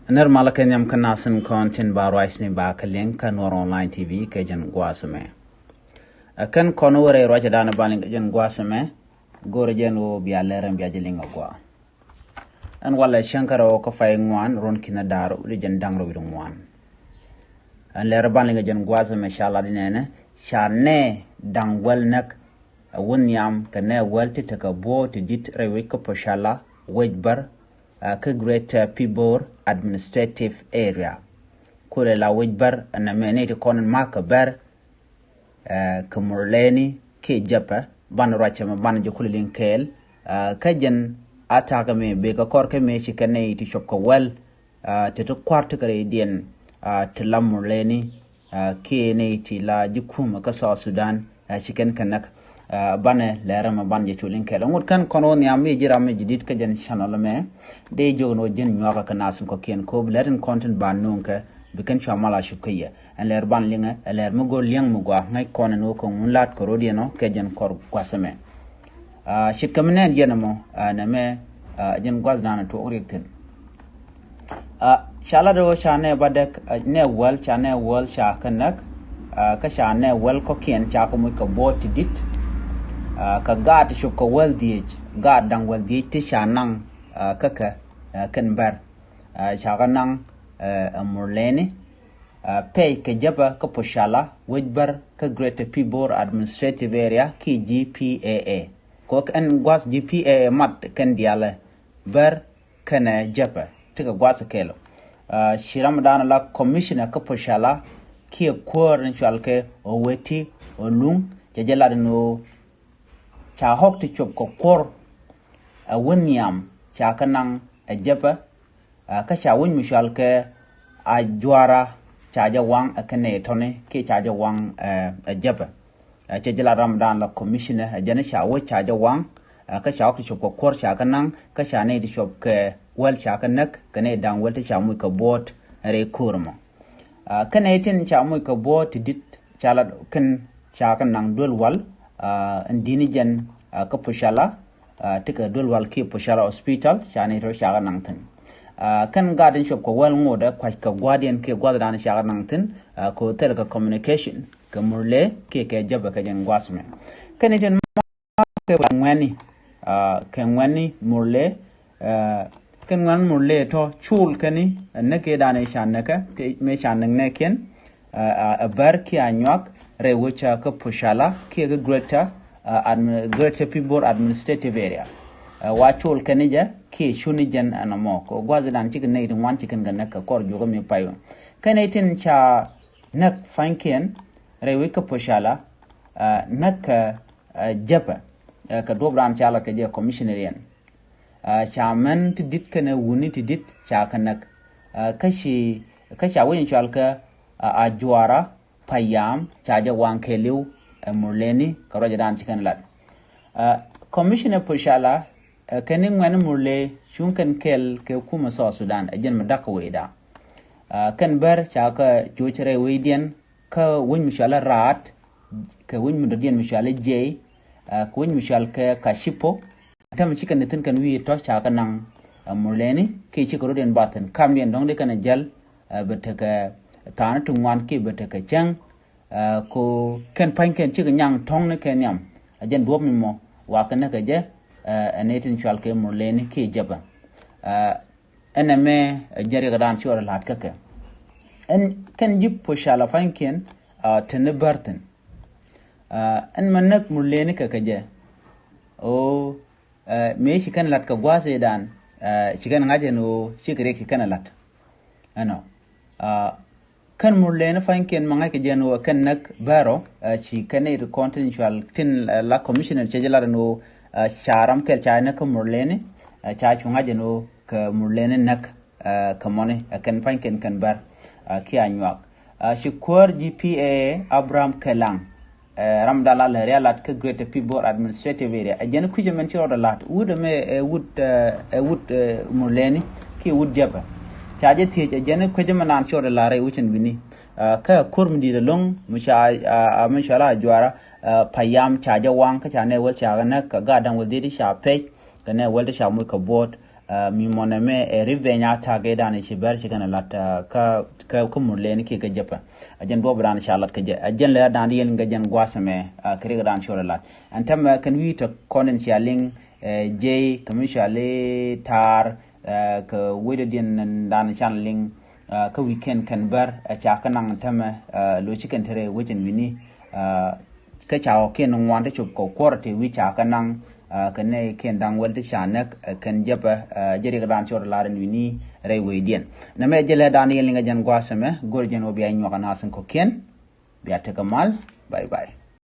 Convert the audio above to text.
Normal kenyam kanasim content barwais ni ba kaleng kan war online TV kejen guasame. Kan kono wore roja dana baling kejen guasame gore jen wo biya lerem biya jelinga gwa. An wala shankara o ko fay ngwan ron kina daro li jen dangro wi ngwan. An lere baling kejen guasame shala dinene shane dangwel nak wunyam kane welti taka bo ti dit rewe ko poshala wejbar ka Greater Pibor Administrative Area. Kule la wejbar na meneti konon maka ber ka murleni ke japa ban racha ma ban je kule linkel ka jen ataka me be ka korke me shi kane ti shop ko wel te to kwart kare dien te la murleni ke ne ti la jikuma ka South Sudan shi kan kanak bane lera ma banje chulin kela ngut kan kono ni ammi jira me jidit ka jen channel me de jono jen nyoga ka nasum ko ken ko lerin content ban nunka be kan chamala shukaya an ler ban linga ler mu go liang mu gwa ngai kono no ko mulat ko rodi no ke jen kor kwasame shikamne jen mo na me jen gwaz na to orikten shala do shane badak ne wal chane wal sha kanak ka shane wal ko ken cha ko mu ko bot dit ka gad shuka weldih gad dang weldih ti shanang kaka kan bar shaganang murleni pay ka jaba ka poshala wejbar ka Greater Pibor Administrative Area ki GPAA ko kan gwas GPAA mat kan diala bar kana jaba tika gwas kelo shiram dana la commissioner ka poshala ki ko ran chalke o weti o lung jajala no cha hok ti chop ko kor wunyam cha kanang jaba ka cha wun mishal ke a juara cha ja wang akane tone ke cha ja wang jaba cha jala ramadan la commissioner jana cha wo cha ja wang ka cha hok ti chop ko kor cha kanang ka cha ne ti chop ke wel cha kanak kane dang wel ti cha mu ka bot re kurmo kane tin cha mu ka bot dit cha la kan cha kanang dol wal ndini jen ka pushala tika dulwal ki pushala hospital shani ro shaga nangtin kan garden shop ko wel ngoda kwa ka guardian ke gwadana shaga nangtin ko tel ka communication ka murle ke jaba ka jen gwasme kan jen ke ngwani murle kan ngwan murle to chul kani ne ke dane shanaka me shanang ne ken a bar ki anyak rewocha ka pushala ke Greater Pibor Administrative Area wachol kanija ke shuni jan anamo ko gwazidan chicken ne wan chicken ganna ka kor jogo me payo kanetin cha nak fanken rewe ka pushala nak japa ka dobran chala ka je commissioner yan cha man tidit kana wuni tidit cha kanak kashi kasha wen chalka a juara payam chaja wang keliu murleni karoja dan chikan lat commissioner pushala kanin wan murle shunkan kel ke kuma South Sudan ajen madaka weda kan bar chaka jochre wedian ka won mishala rat ka won mudadian mishala j ka won mishal ka kashipo tam chikan netin kan wi to chaka nang murleni ke chikoro den batan kamien dong de kana jal betaka tan tungwan ke betaka chang ko ken panken chiga nyang tong ne ken yam ajen duob mi mo wa kana ka je anetin chal ke murleni ke jaba ename jari ga dan chora lat kaka en ken jip poshala panken tene barten en manak murleni ka je o me shi kan lat ka gwase dan shi kan ngaje no shi kire ki kana lat ano kan murlene fanken manga ke jeno kan nak baro chi kanay continental tin la commissioner chejala no charam kel chana ka murlene cha chunga jeno ka murlene nak kamone kan fanken kan bar ki anyak shi kor GPA Abraham Kelang ramdala la realat ka Greater Pibor Administrative Area ajen kuje men ci rodalat wood me wood murlene ki wood jaba chaje tie jene ko jamanan chore la re wucin bini ka kurmdi de long mushala juara payam chaje wang ka chane wal chaga na ka gadan wal didi sha pe kana wal da sha mu ka bot mi moneme revenya tage dan ci ber ci kana lat ka murle ni ke ga japa ajen bo bran inshallah ka ajen la dan yen nga jen gwasame kire dan shola lat antam kan wi to konen ci aling j commercially tar ka wede din dan channeling ka weekend kan bar cha kanang tama lo ci kan tere wajin wini ka chawo ken wanda chup ko korte wi cha kanang kane ken dang walti shanak kan japa jeri ga dan chor laaren wini rey weydian na me jele dan yen nga jan gwasame gorjen obi ay nyokana san ko ken biya te kamal bye bye